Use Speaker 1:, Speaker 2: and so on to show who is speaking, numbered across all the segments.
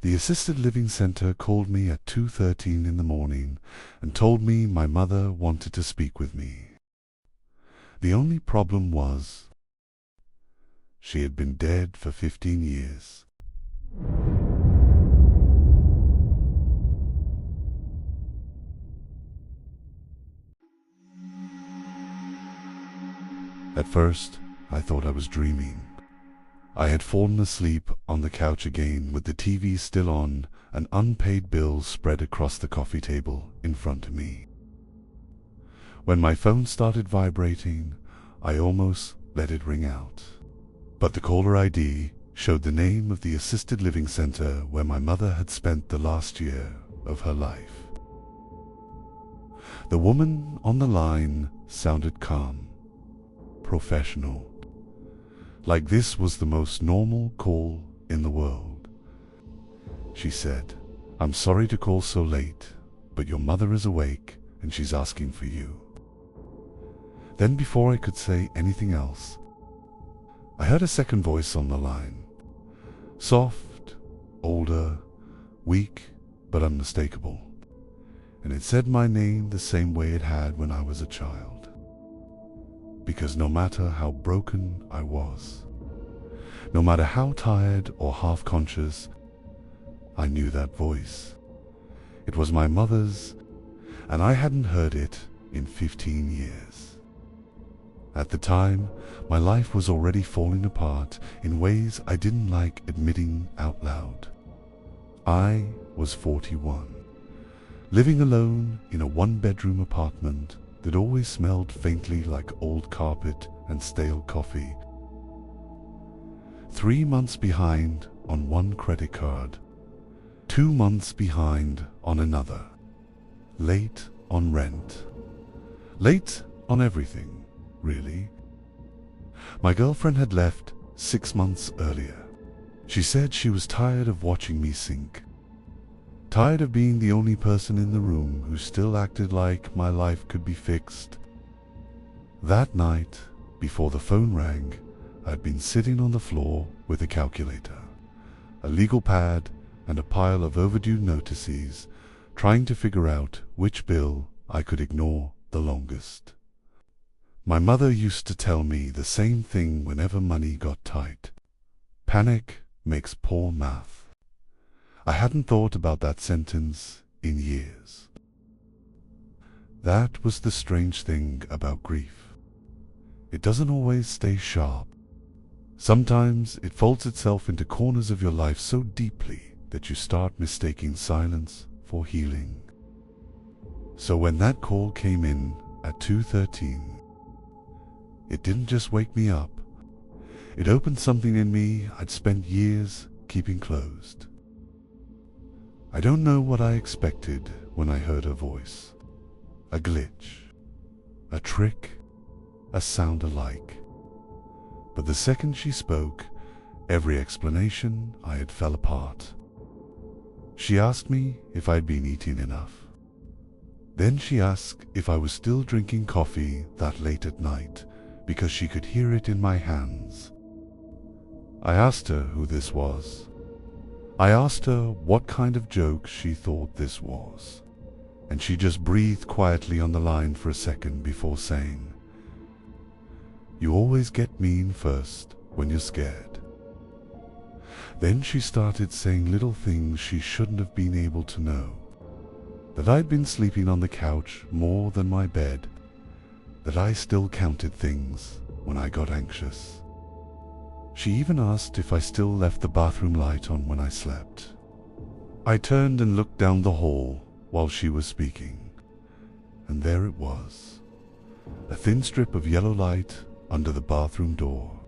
Speaker 1: The assisted living center called me at 2:13 in the morning and told me my mother wanted to speak with me. The only problem was she had been dead for 15 years. At first, I thought I was dreaming. I had fallen asleep on the couch again with the TV still on, an unpaid bill spread across the coffee table in front of me. When my phone started vibrating, I almost let it ring out. But the caller ID showed the name of the assisted living center where my mother had spent the last year of her life. The woman on the line sounded calm, professional, like this was the most normal call in the world. She said, "I'm sorry to call so late, but your mother is awake and she's asking for you." Then before I could say anything else, I heard a second voice on the line. Soft, older, weak, but unmistakable. And it said my name the same way it had when I was a child. Because no matter how broken I was, no matter how tired or half-conscious, I knew that voice. It was my mother's, and I hadn't heard it in 15 years. At the time, my life was already falling apart in ways I didn't like admitting out loud. I was 41, living alone in a one-bedroom apartment that always smelled faintly like old carpet and stale coffee. 3 months behind on one credit card, 2 months behind on another, late on rent, late on everything, really. My girlfriend had left 6 months earlier. She said she was tired of watching me sink, tired of being the only person in the room who still acted like my life could be fixed. That night, before the phone rang, I'd been sitting on the floor with a calculator, a legal pad, and a pile of overdue notices, trying to figure out which bill I could ignore the longest. My mother used to tell me the same thing whenever money got tight. Panic makes poor math. I hadn't thought about that sentence in years. That was the strange thing about grief. It doesn't always stay sharp. Sometimes it folds itself into corners of your life so deeply that you start mistaking silence for healing. So when that call came in at 2:13, it didn't just wake me up. It opened something in me I'd spent years keeping closed. I don't know what I expected when I heard her voice. A glitch, a trick, a sound alike. But the second she spoke, every explanation I had fell apart. She asked me if I'd been eating enough. Then she asked if I was still drinking coffee that late at night, because she could hear it in my hands. I asked her who this was. I asked her what kind of joke she thought this was, and she just breathed quietly on the line for a second before saying, "You always get mean first when you're scared." Then she started saying little things she shouldn't have been able to know. That I'd been sleeping on the couch more than my bed, that I still counted things when I got anxious. She even asked if I still left the bathroom light on when I slept. I turned and looked down the hall while she was speaking, and there it was, a thin strip of yellow light under the bathroom door.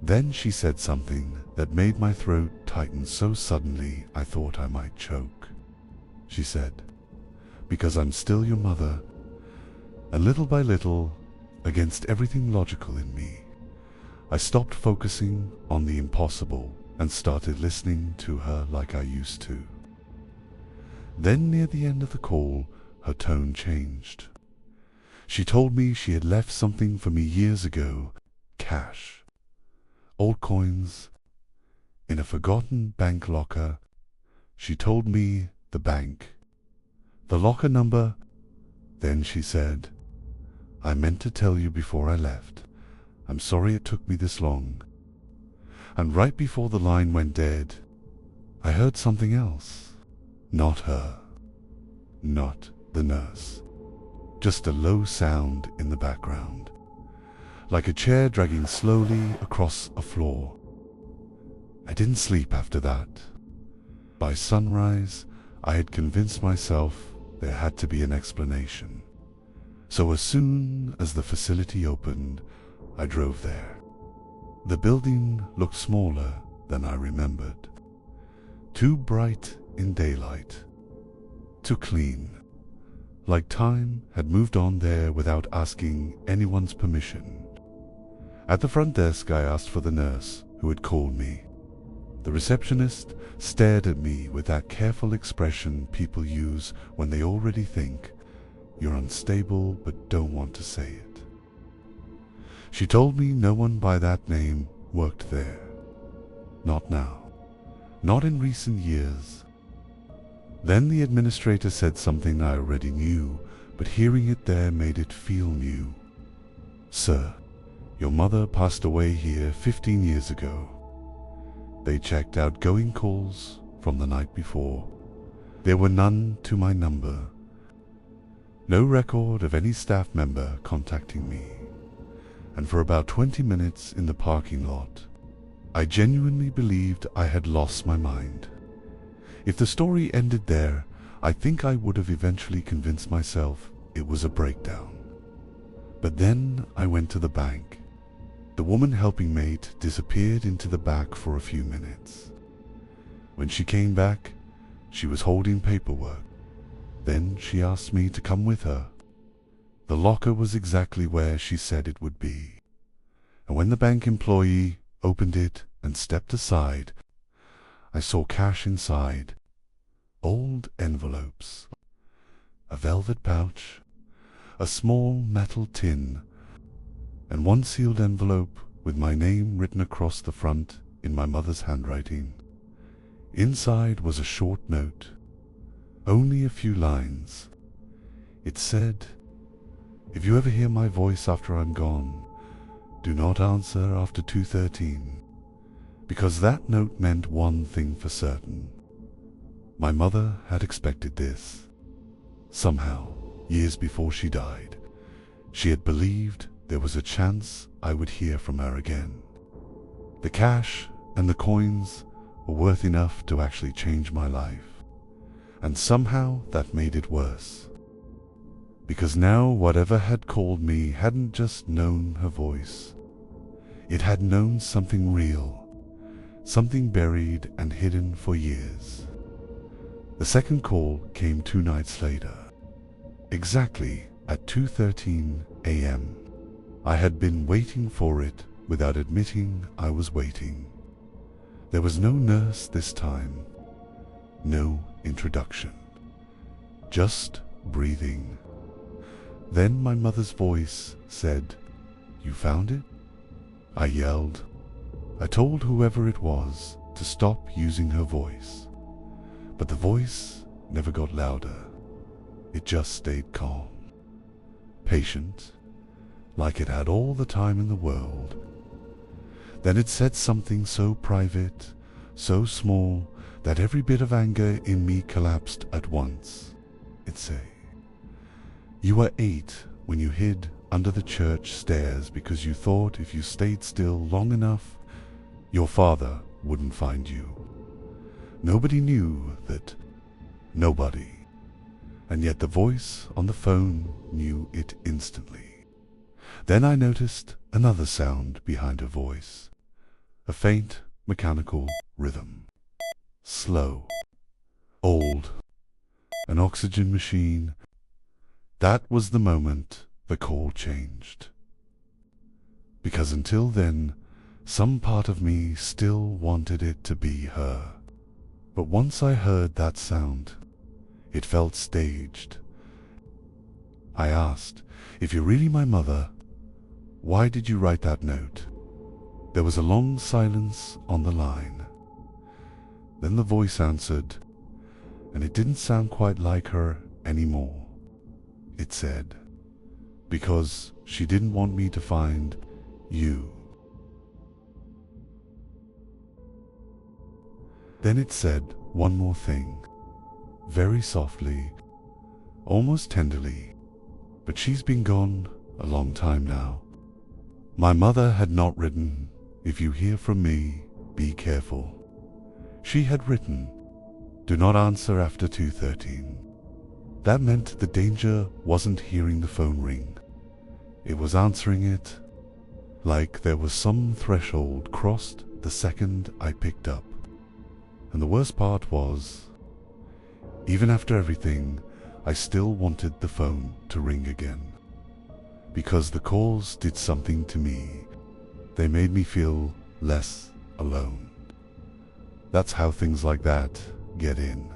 Speaker 1: Then she said something that made my throat tighten so suddenly I thought I might choke. She said, "Because I'm still your mother," and little by little, against everything logical in me, I stopped focusing on the impossible and started listening to her like I used to. Then near the end of the call, her tone changed. She told me she had left something for me years ago, cash, old coins, in a forgotten bank locker She told me the bank, the locker number. Then she said, "I meant to tell you before I left. I'm sorry it took me this long." And right before the line went dead, I heard something else. Not her. Not the nurse. Just a low sound in the background, like a chair dragging slowly across a floor. I didn't sleep after that. By sunrise, I had convinced myself there had to be an explanation. So as soon as the facility opened, I drove there. The building looked smaller than I remembered. Too bright in daylight. Too clean. Like time had moved on there without asking anyone's permission. At the front desk, I asked for the nurse who had called me. The receptionist stared at me with that careful expression people use when they already think you're unstable but don't want to say it. She told me no one by that name worked there. Not now. Not in recent years. Then the administrator said something I already knew, but hearing it there made it feel new. "Sir, your mother passed away here 15 years ago." They checked outgoing calls from the night before. There were none to my number. No record of any staff member contacting me. And for about 20 minutes in the parking lot, I genuinely believed I had lost my mind. If the story ended there, I think I would have eventually convinced myself it was a breakdown. But then I went to the bank. The woman helping mate disappeared into the back for a few minutes. When she came back, she was holding paperwork. Then she asked me to come with her. The locker was exactly where she said it would be. And when the bank employee opened it and stepped aside, I saw cash inside, old envelopes, a velvet pouch, a small metal tin, and one sealed envelope with my name written across the front in my mother's handwriting. Inside was a short note, only a few lines. It said, "If you ever hear my voice after I'm gone, do not answer after 2:13, because that note meant one thing for certain. My mother had expected this. Somehow, years before she died, she had believed there was a chance I would hear from her again. The cash and the coins were worth enough to actually change my life. And somehow that made it worse. Because now whatever had called me hadn't just known her voice. It had known something real, something buried and hidden for years. The second call came 2 nights later, exactly at 2:13 a.m. I had been waiting for it without admitting I was waiting. There was no nurse this time, no introduction, just breathing. Then my mother's voice said, "You found it?" I yelled. I told whoever it was to stop using her voice. But the voice never got louder. It just stayed calm, patient, like it had all the time in the world. Then it said something so private, so small, that every bit of anger in me collapsed at once. It said, "You were 8 when you hid under the church stairs because you thought if you stayed still long enough, your father wouldn't find you. Nobody knew that. Nobody. And yet the voice on the phone knew it instantly." Then I noticed another sound behind her voice, a faint mechanical rhythm. Slow, old, an oxygen machine. That was the moment the call changed. Because until then, some part of me still wanted it to be her. But once I heard that sound, it felt staged. I asked, "If you're really my mother, why did you write that note?" There was a long silence on the line. Then the voice answered, and it didn't sound quite like her anymore. It said, "Because she didn't want me to find you." Then it said one more thing, very softly, almost tenderly, "But she's been gone a long time now." My mother had not written, "If you hear from me, be careful." She had written, "Do not answer after 2:13. That meant the danger wasn't hearing the phone ring. It was answering it, like there was some threshold crossed the second I picked up. And the worst part was, even after everything, I still wanted the phone to ring again. Because the calls did something to me. They made me feel less alone. That's how things like that get in.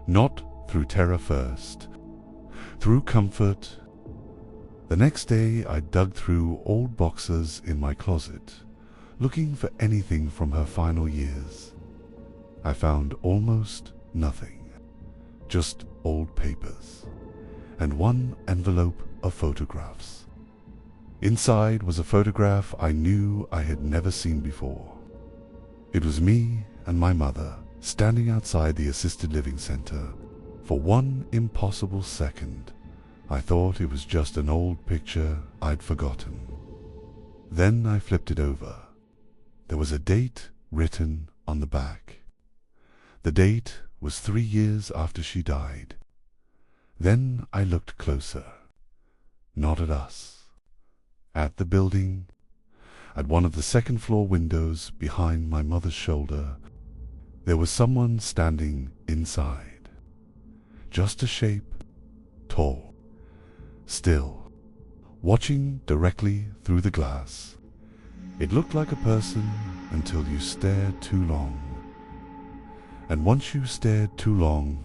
Speaker 1: Not through terror first, through comfort. The next day I dug through old boxes in my closet, looking for anything from her final years. I found almost nothing, just old papers, and one envelope of photographs. Inside was a photograph I knew I had never seen before. It was me and my mother standing outside the assisted living center. For one impossible second, I thought it was just an old picture I'd forgotten. Then I flipped it over. There was a date written on the back. The date was 3 years after she died. Then I looked closer. Not at us. At the building, at one of the second-floor windows behind my mother's shoulder, there was someone standing inside. Just a shape, tall, still, watching directly through the glass. It looked like a person until you stared too long. And once you stared too long,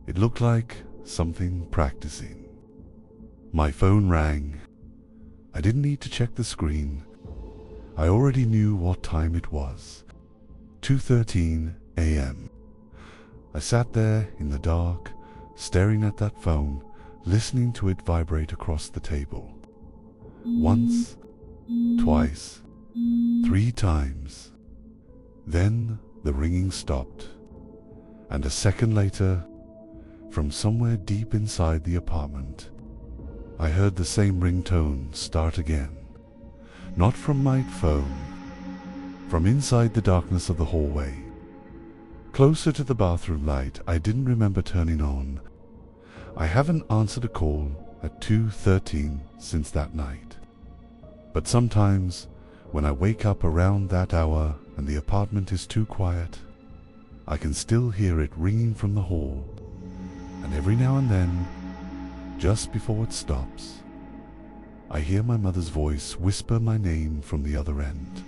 Speaker 1: it looked like something practicing. My phone rang. I didn't need to check the screen. I already knew what time it was. 2:13 a.m. I sat there in the dark, staring at that phone, listening to it vibrate across the table. Once, twice, 3 times. Then the ringing stopped, and a second later, from somewhere deep inside the apartment, I heard the same ringtone start again. Not from my phone, from inside the darkness of the hallway. Closer to the bathroom light I didn't remember turning on. I haven't answered a call at 2:13 since that night. But sometimes, when I wake up around that hour and the apartment is too quiet, I can still hear it ringing from the hall, and every now and then, just before it stops, I hear my mother's voice whisper my name from the other end.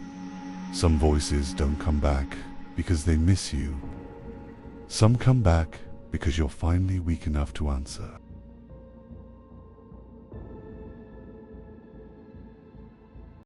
Speaker 1: Some voices don't come back because they miss you. Some come back because you're finally weak enough to answer.